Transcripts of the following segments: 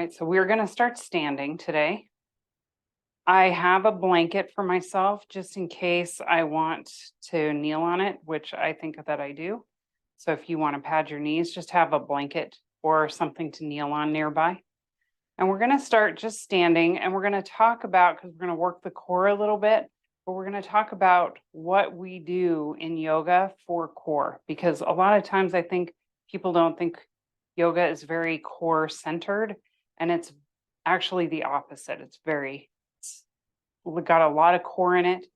right, so we're going to start standing today. I have a blanket for myself just in case I want to kneel on it, which I think that I do. So if you want to pad your knees, just have a blanket or something to kneel on nearby. And we're going to start just standing, and we're going to talk about, because we're going to work the core a little bit, but we're going to talk about what we do in yoga for core, because a lot of times I think people don't think yoga is very core centered, and it's actually the opposite. It's got a lot of core in it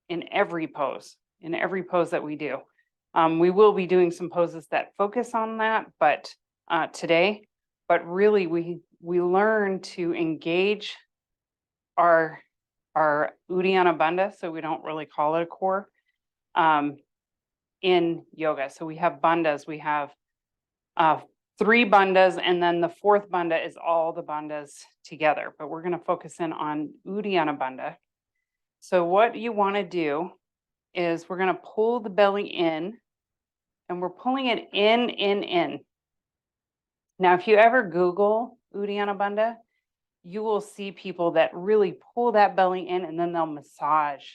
in every pose that we do. We will be doing some poses that focus on that, but today, but really we learn to engage our Uddiyana bandha, so we don't really call it a core in yoga. So we have bandhas, we have 3 bandhas, and then the 4th bandha is all the bandhas together, but we're going to focus in on Uddiyana bandha. So what you want to do is we're going to pull the belly in, and we're pulling it in. Now, if you ever Google Uddiyana bandha, you will see people that really pull that belly in and then they'll massage.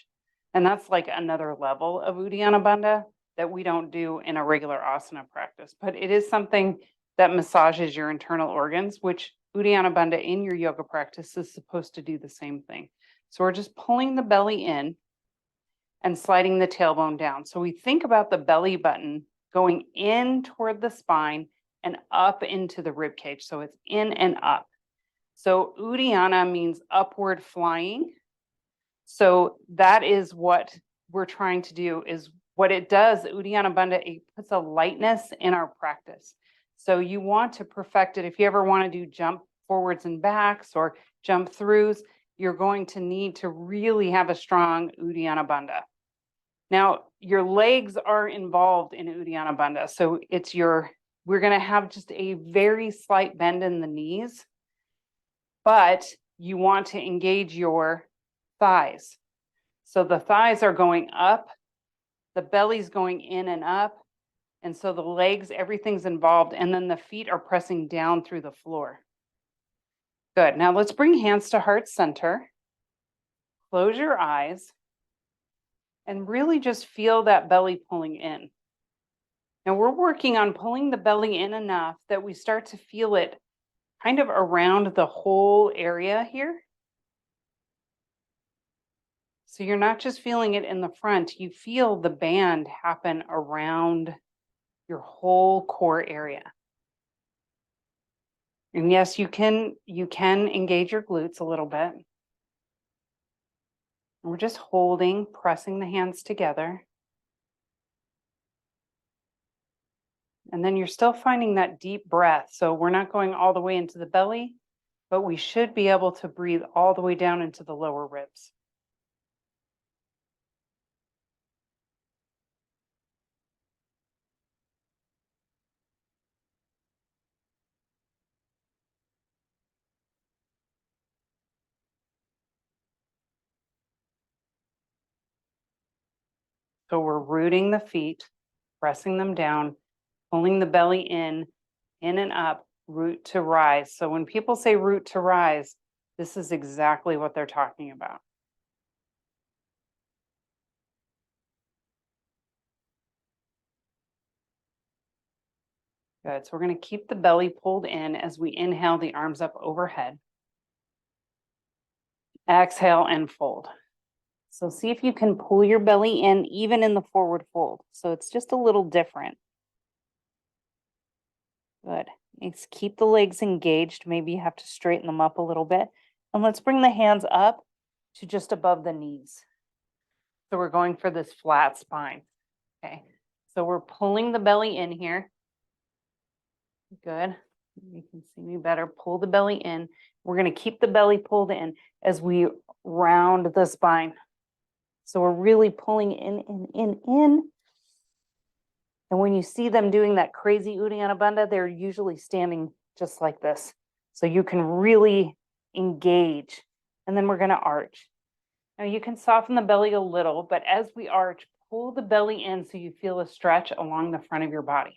And that's like another level of Uddiyana bandha that we don't do in a regular asana practice, but it is something that massages your internal organs, which Uddiyana bandha in your yoga practice is supposed to do the same thing. So we're just pulling the belly in and sliding the tailbone down. So we think about the belly button going in toward the spine and up into the rib cage. So it's in and up. So Uddiyana means upward flying. So that is what we're trying to do, is what it does, Uddiyana bandha, it puts a lightness in our practice. So you want to perfect it. If you ever want to do jump forwards and backs or jump throughs, you're going to need to really have a strong Uddiyana bandha. Now, your legs are involved in Uddiyana bandha. So we're going to have just a very slight bend in the knees, but you want to engage your thighs. So the thighs are going up, the belly's going in and up, and so the legs, everything's involved, and then the feet are pressing down through the floor. Good. Now let's bring hands to heart center. Close your eyes and really just feel that belly pulling in. Now we're working on pulling the belly in enough that we start to feel it kind of around the whole area here. So you're not just feeling it in the front, you feel the band happen around your whole core area. And yes, you can engage your glutes a little bit. We're just holding, pressing the hands together. And then you're still finding that deep breath. So we're not going all the way into the belly, but we should be able to breathe all the way down into the lower ribs. So we're rooting the feet, pressing them down, pulling the belly in and up, root to rise. So when people say root to rise, this is exactly what they're talking about. Good. So we're going to keep the belly pulled in as we inhale the arms up overhead. Exhale and fold. So see if you can pull your belly in even in the forward fold. So it's just a little different. Good. Let's keep the legs engaged. Maybe you have to straighten them up a little bit. And let's bring the hands up to just above the knees. So we're going for this flat spine. Okay. So we're pulling the belly in here. Good. You can see me better. Pull the belly in. We're going to keep the belly pulled in as we round the spine. So we're really pulling in. And when you see them doing that crazy Uddiyana bandha, they're usually standing just like this. So you can really engage. And then we're going to arch. Now you can soften the belly a little, but as we arch, pull the belly in so you feel a stretch along the front of your body.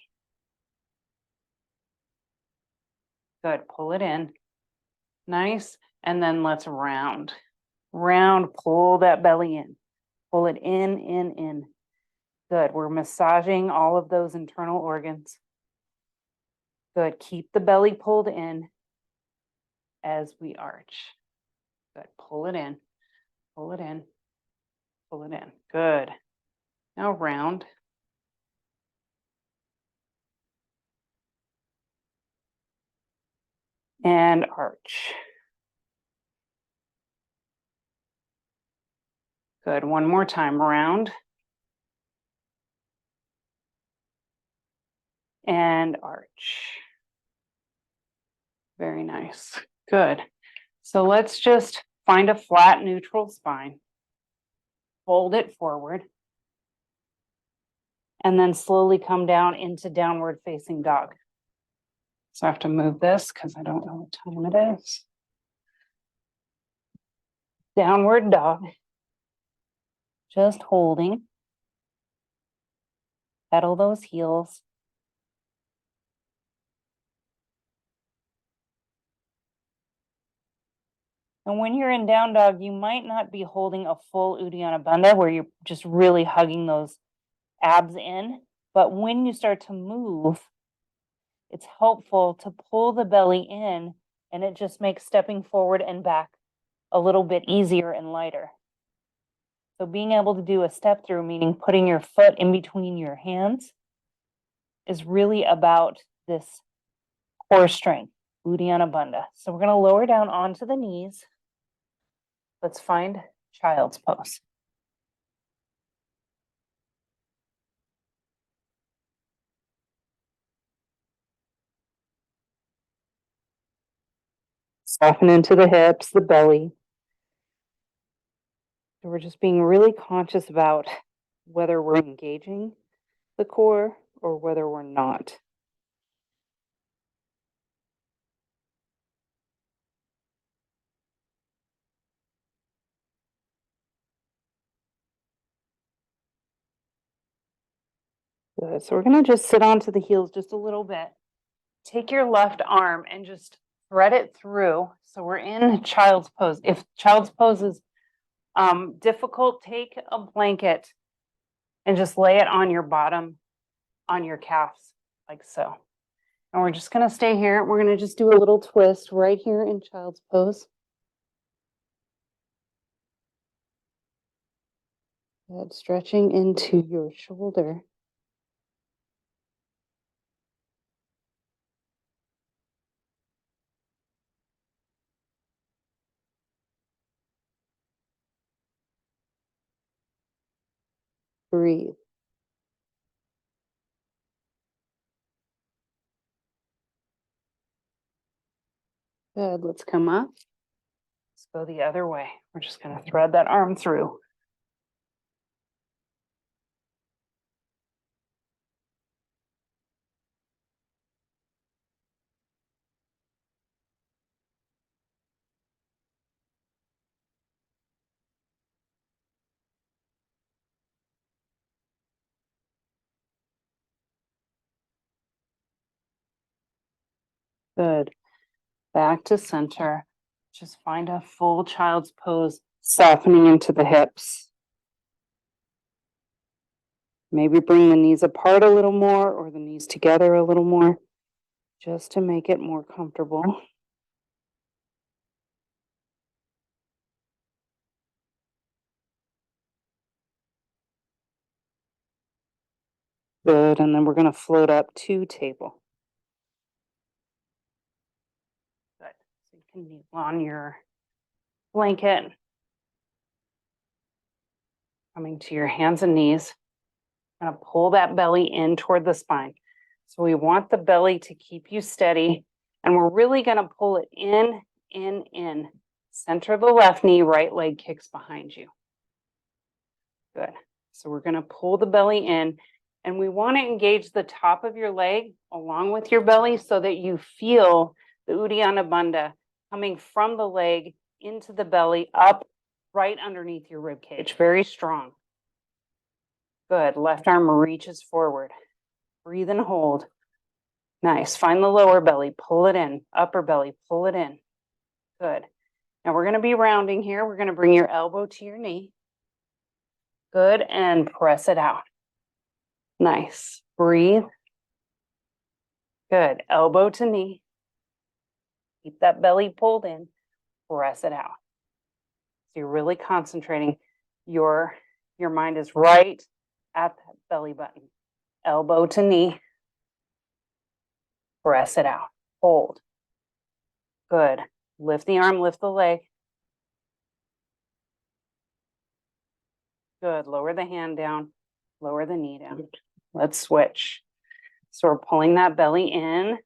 Good. Pull it in. Nice. And then let's round. Round, pull that belly in. Pull it in. Good. We're massaging all of those internal organs. Good. Keep the belly pulled in as we arch. Good. Pull it in. Pull it in. Pull it in. Good. Now round. And arch. Good. One more time. Round. And arch. Very nice. Good. So let's just find a flat, neutral spine. Fold it forward. And then slowly come down into downward facing dog. So I have to move this because I don't know what time it is. Downward dog. Just holding. Pedal those heels. And when you're in down dog, you might not be holding a full Uddiyana Bandha where you're just really hugging those abs in. But when you start to move, it's helpful to pull the belly in, and it just makes stepping forward and back a little bit easier and lighter. So being able to do a step through, meaning putting your foot in between your hands, is really about this core strength, Uddiyana Bandha. So we're going to lower down onto the knees. Let's find child's pose. Soften into the hips, the belly. So we're just being really conscious about whether we're engaging the core or whether we're not. Good. So we're going to just sit onto the heels just a little bit. Take your left arm and just thread it through. So we're in child's pose. If child's pose is difficult, take a blanket and just lay it on your bottom, on your calves, like so. And we're just going to stay here. We're going to just do a little twist right here in child's pose. Good. Stretching into your shoulder. Breathe. Good. Let's come up. Let's go the other way. We're just going to thread that arm through. Good. Back to center. Just find a full child's pose, softening into the hips. Maybe bring the knees apart a little more or the knees together a little more, just to make it more comfortable. Good. And then we're going to float up to table. Good. So you can kneel on your blanket. Coming to your hands and knees. Going to pull that belly in toward the spine. So we want the belly to keep you steady. And we're really going to pull it in. Center of the left knee, right leg kicks behind you. Good. So we're going to pull the belly in. And we want to engage the top of your leg along with your belly so that you feel the Uddiyana Bandha coming from the leg into the belly, up right underneath your rib cage. Very strong. Good. Left arm reaches forward. Breathe and hold. Nice. Find the lower belly. Pull it in. Upper belly. Pull it in. Good. Now we're going to be rounding here. We're going to bring your elbow to your knee. Good. And press it out. Nice. Breathe. Good. Elbow to knee. Keep that belly pulled in. Press it out. So you're really concentrating. Your mind is right at that belly button. Elbow to knee. Press it out. Hold. Good. Lift the arm, lift the leg. Good. Lower the hand down. Lower the knee down. Let's switch. So we're pulling that belly in.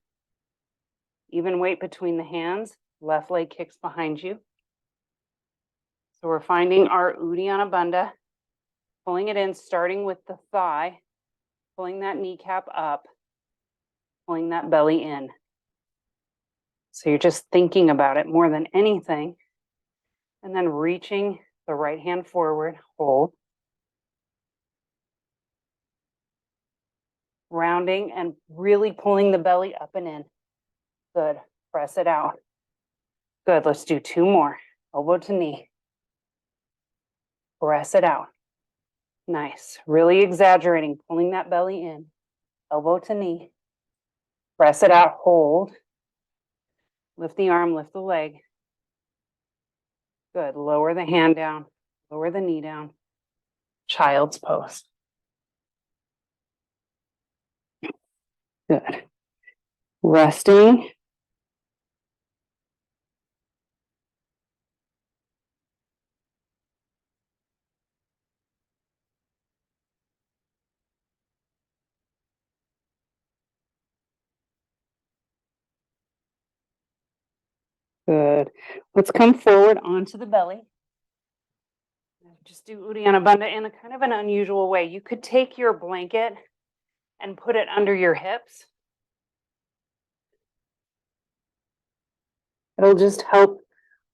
Even weight between the hands. Left leg kicks behind you. So we're finding our Uddiyana Bandha. Pulling it in, starting with the thigh. Pulling that kneecap up. Pulling that belly in. So you're just thinking about it more than anything. And then reaching the right hand forward. Hold. Rounding and really pulling the belly up and in. Good. Press it out. Good. Let's do 2 more. Elbow to knee. Press it out. Nice. Really exaggerating. Pulling that belly in. Elbow to knee. Press it out. Hold. Lift the arm. Lift the leg. Good. Lower the hand down. Lower the knee down. Child's pose. Good. Resting. Good. Let's come forward onto the belly. Just do Uddiyana Bandha in a kind of an unusual way. You could take your blanket and put it under your hips. It'll just help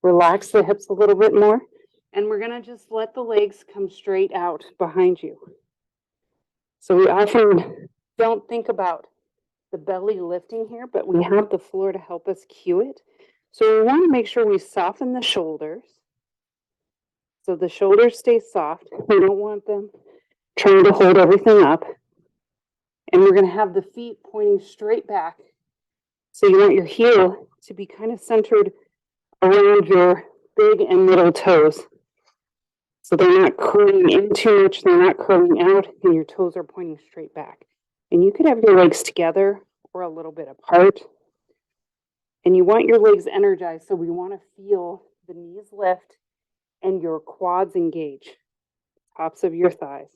relax the hips a little bit more. And we're going to just let the legs come straight out behind you. So we often don't think about the belly lifting here, but we have the floor to help us cue it. So we want to make sure we soften the shoulders. So the shoulders stay soft. We don't want them trying to hold everything up. And we're going to have the feet pointing straight back. So you want your heel to be kind of centered around your big and middle toes. So they're not curling in too much, they're not curling out, and your toes are pointing straight back. And you could have your legs together or a little bit apart. And you want your legs energized, so we want to feel the knees lift and your quads engage, tops of your thighs.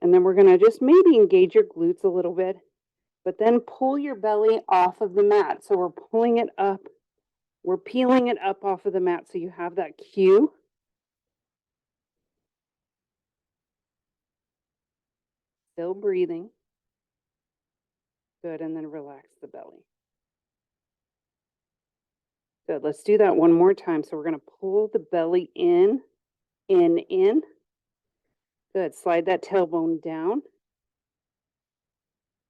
And then we're going to just maybe engage your glutes a little bit, but then pull your belly off of the mat. So we're pulling it up. We're peeling it up off of the mat so you have that cue. Still breathing. Good, and then relax the belly. Good, let's do that one more time. So we're going to pull the belly in. Good, slide that tailbone down.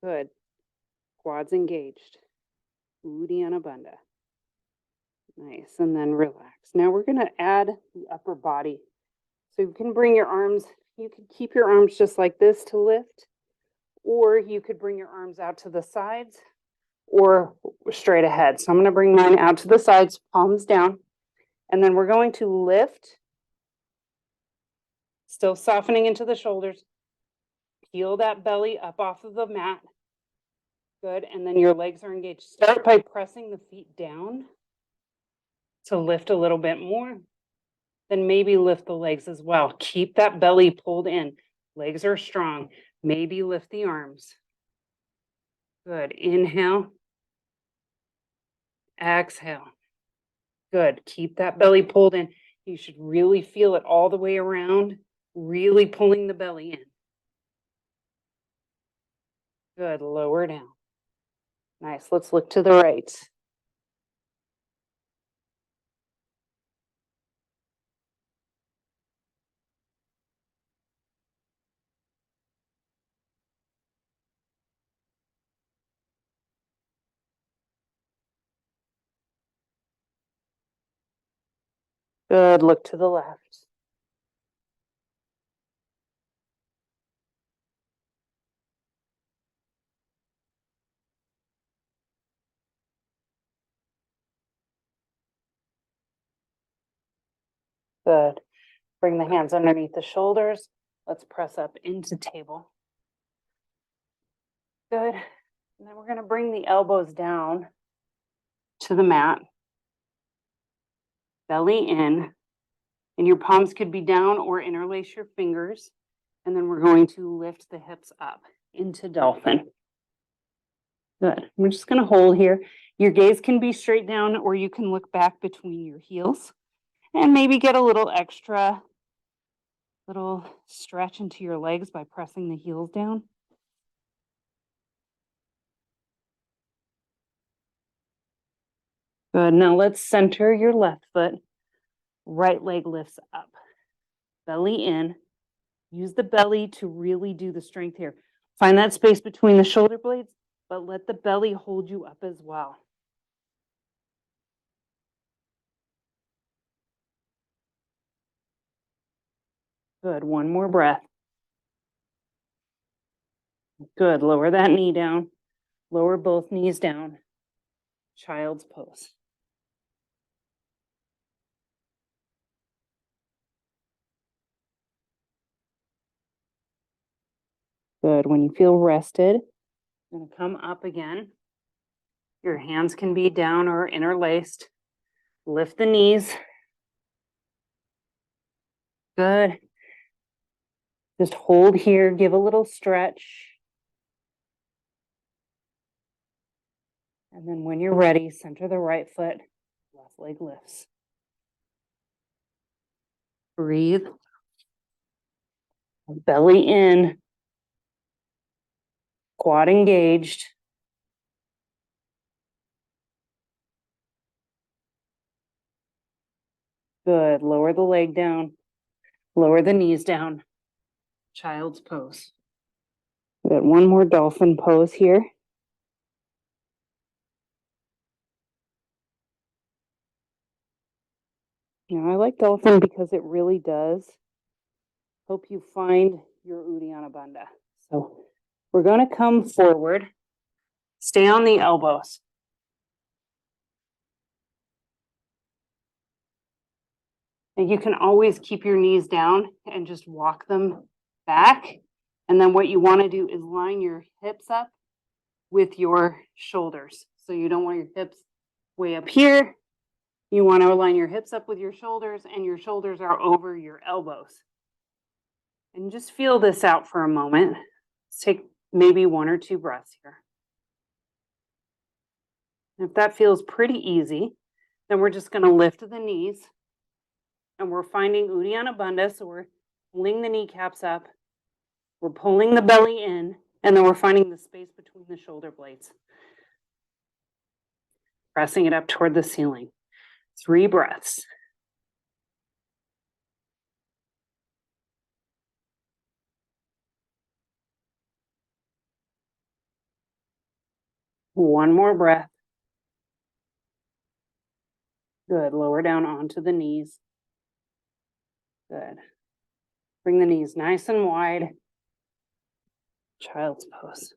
Good, quads engaged. Uddiyana Bandha. Nice, and then relax. Now we're going to add the upper body. So you can bring your arms, you can keep your arms just like this to lift, or you could bring your arms out to the sides or straight ahead. So I'm going to bring mine out to the sides, palms down, and then we're going to lift, still softening into the shoulders. Peel that belly up off of the mat. Good, and then your legs are engaged. Start by pressing the feet down to lift a little bit more. Then maybe lift the legs as well. Keep that belly pulled in. Legs are strong. Maybe lift the arms. Good. Inhale. Exhale. Good. Keep that belly pulled in. You should really feel it all the way around, really pulling the belly in. Good. Lower down. Nice. Let's look to the right. Good, look to the left. Good. Bring the hands underneath the shoulders. Let's press up into table. Good. And then we're going to bring the elbows down to the mat. Belly in. And your palms could be down or interlace your fingers. And then we're going to lift the hips up into dolphin. Good. We're just going to hold here. Your gaze can be straight down or you can look back between your heels and maybe get a little extra little stretch into your legs by pressing the heels down. Good. Now let's center your left foot. Right leg lifts up. Belly in. Use the belly to really do the strength here. Find that space between the shoulder blades, but let the belly hold you up as well. Good. One more breath. Good. Lower that knee down. Lower both knees down. Child's pose. Good. When you feel rested, you're going to come up again. Your hands can be down or interlaced. Lift the knees. Good. Just hold here. Give a little stretch. And then when you're ready, center the right foot. Left leg lifts. Breathe. Belly in. Quad engaged. Good. Lower the leg down. Lower the knees down. Child's pose. We got one more dolphin pose here. Now, I like dolphin because it really does help you find your Uddiyana Bandha. So we're going to come forward. Stay on the elbows. And you can always keep your knees down and just walk them back. And then what you want to do is line your hips up with your shoulders. So you don't want your hips way up here. You want to align your hips up with your shoulders and your shoulders are over your elbows. And just feel this out for a moment. Let's take maybe 1 or 2 breaths here. And if that feels pretty easy, then we're just going to lift the knees and we're finding Uddiyana Bandha. So we're pulling the kneecaps up. We're pulling the belly in, and then we're finding the space between the shoulder blades. Pressing it up toward the ceiling. 3 breaths. One more breath. Good. Lower down onto the knees. Good. Bring the knees nice and wide. Child's pose.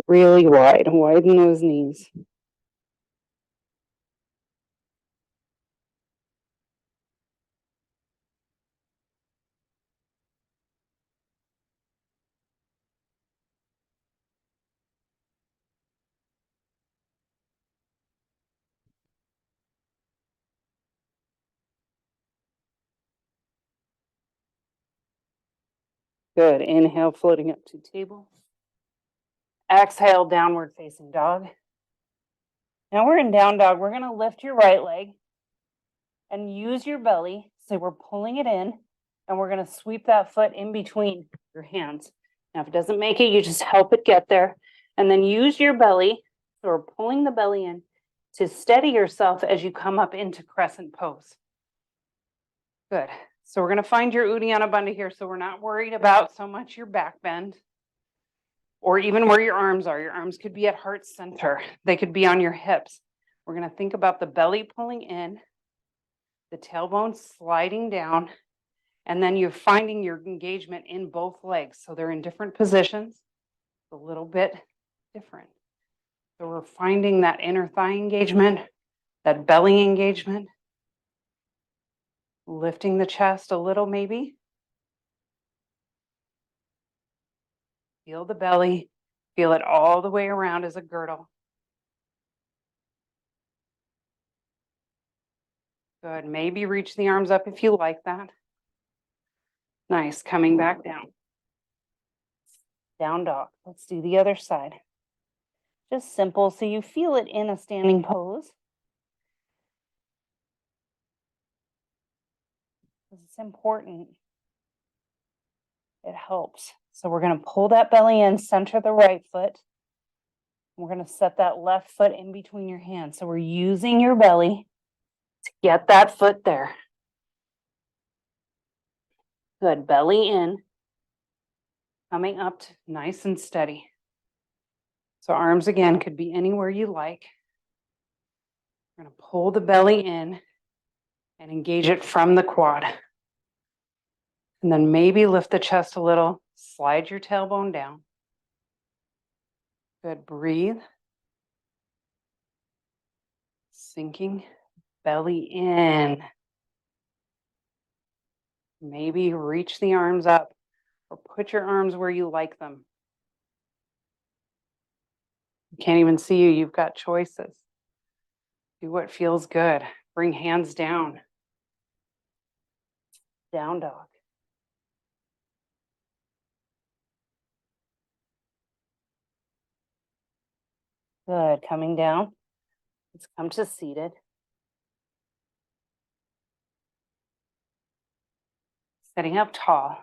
Really wide. Widen those knees. Good. Inhale, floating up to table. Exhale, downward facing dog. Now we're in down dog. We're going to lift your right leg and use your belly. So we're pulling it in and we're going to sweep that foot in between your hands. Now, if it doesn't make it, you just help it get there. And then use your belly. So we're pulling the belly in to steady yourself as you come up into crescent pose. Good. So we're going to find your Uddiyana Bandha here. So we're not worried about so much your back bend. or even where your arms are. Your arms could be at heart center. They could be on your hips. We're going to think about the belly pulling in, the tailbone sliding down, and then you're finding your engagement in both legs. So they're in different positions, a little bit different. So we're finding that inner thigh engagement, that belly engagement, lifting the chest a little maybe. Feel the belly, feel it all the way around as a girdle. Good, maybe reach the arms up if you like that. Nice, coming back down. Down dog. Let's do the other side. Just simple, so you feel it in a standing pose. It's important. It helps. So we're going to pull that belly in, center the right foot. We're going to set that left foot in between your hands. So we're using your belly to get that foot there. Good, belly in, coming up nice and steady. So arms again could be anywhere you like. We're going to pull the belly in and engage it from the quad. And then maybe lift the chest a little, slide your tailbone down. Good, breathe. Sinking, belly in. Maybe reach the arms up or put your arms where you like them. Can't even see you, you've got choices. Do what feels good. Bring hands down. Down dog. Good, coming down. Let's come to seated. Sitting up tall.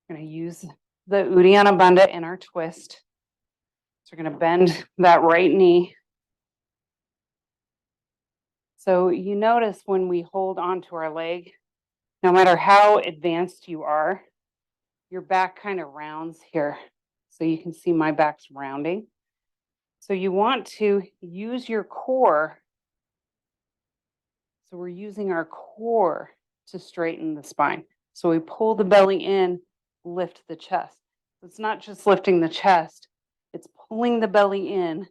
We're going to use the Uddiyana Bandha in our twist. So we're going to bend that right knee. So you notice when we hold onto our leg, no matter how advanced you are, your back kind of rounds here. So you can see my back's rounding. So you want to use your core. So we're using our core to straighten the spine. So we pull the belly in, lift the chest. It's not just lifting the chest, it's pulling the belly in,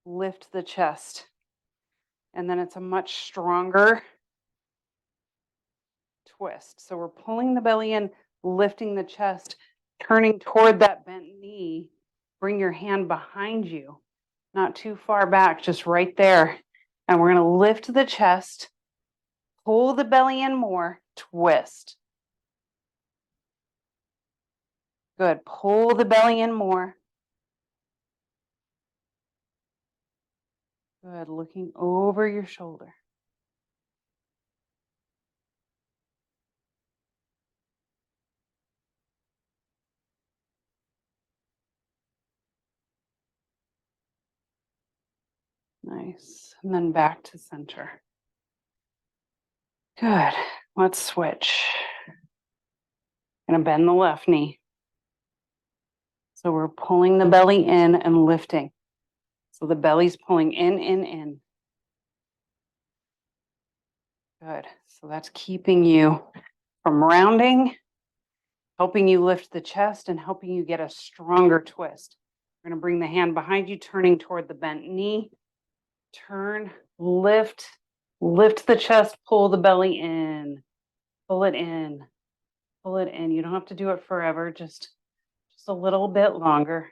lift the chest. And then it's a much stronger twist. So we're pulling the belly in, lifting the chest, turning toward that bent knee. Bring your hand behind you, not too far back, just right there. And we're going to lift the chest, pull the belly in more, twist. Good. Pull the belly in more. Good. Looking over your shoulder. Nice. And then back to center. Good. Let's switch. Gonna bend the left knee. So we're pulling the belly in and lifting. So the belly's pulling in. Good. So that's keeping you from rounding, helping you lift the chest and helping you get a stronger twist. We're going to bring the hand behind you, turning toward the bent knee. Turn, lift the chest, pull the belly in, pull it in, pull it in. You don't have to do it forever, just a little bit longer.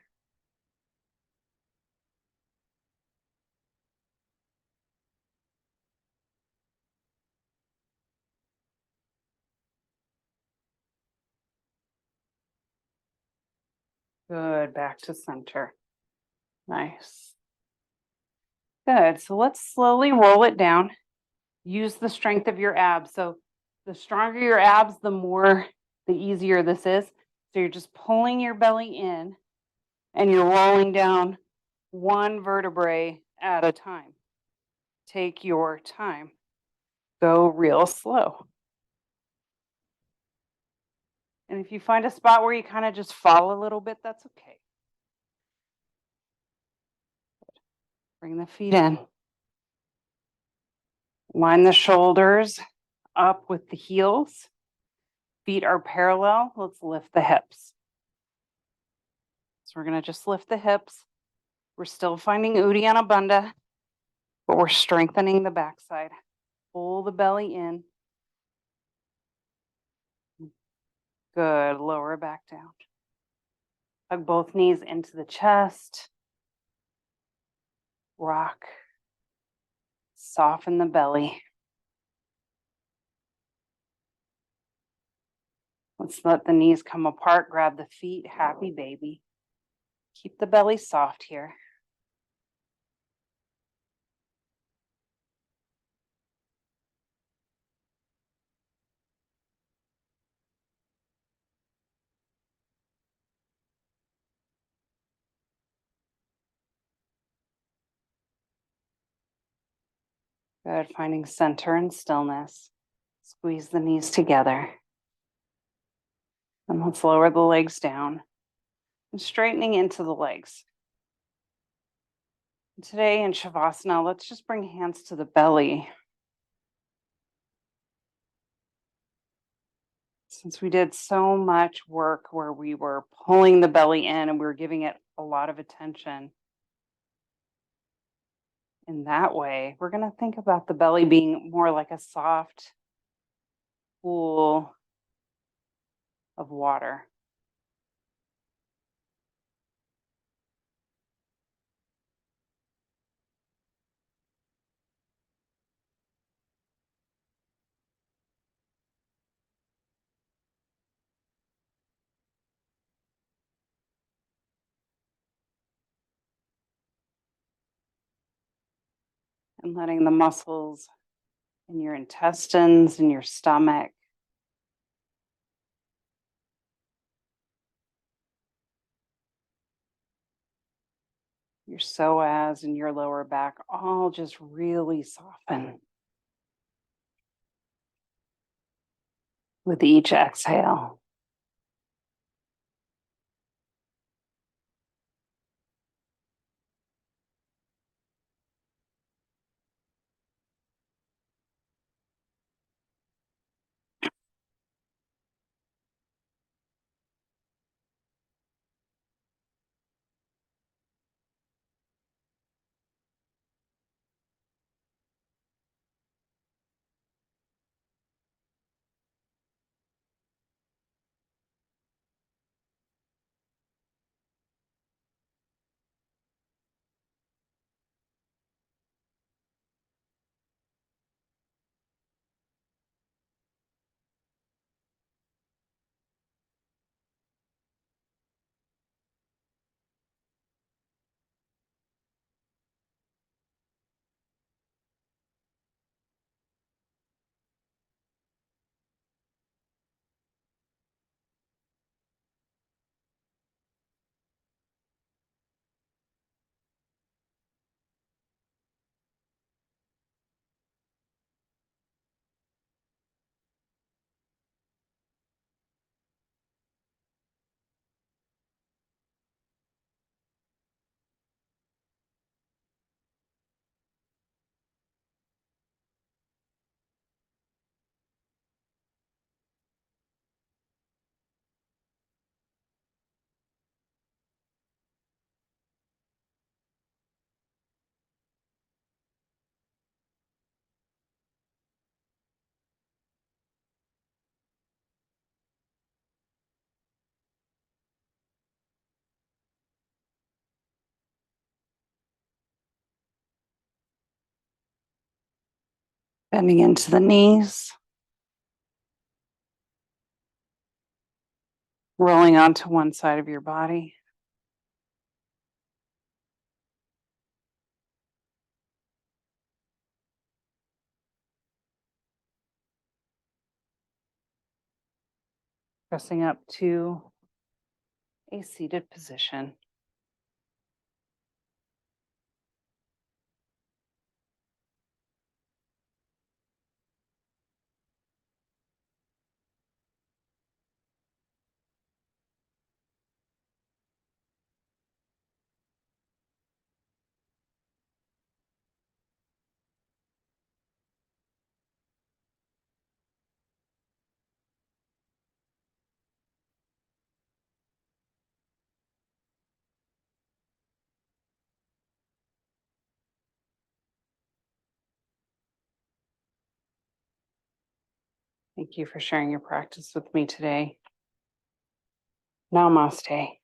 Good, back to center. Nice. Good, so let's slowly roll it down. Use the strength of your abs. So the stronger your abs, the easier this is. So you're just pulling your belly in and you're rolling down one vertebrae at a time. Take your time. Go real slow. And if you find a spot where you kind of just fall a little bit, that's okay. Bring the feet in. Line the shoulders up with the heels. Feet are parallel. Let's lift the hips. So we're going to just lift the hips. We're still finding Uddiyana Bandha, but we're strengthening the backside. Pull the belly in. Good. Lower back down. Hug both knees into the chest. Rock. Soften the belly. Let's let the knees come apart. Grab the feet. Happy baby. Keep the belly soft here. Good. Finding center and stillness. Squeeze the knees together. And let's lower the legs down and straightening into the legs. Today in Shavasana, let's just bring hands to the belly. Since we did so much work where we were pulling the belly in and we were giving it a lot of attention, in that way, we're going to think about the belly being more like a soft pool of water. And letting the muscles in your intestines and your stomach your psoas and your lower back all just really soften with each exhale. Bending into the knees, rolling onto one side of your body. Pressing up to a seated position. Thank you for sharing your practice with me today. Namaste.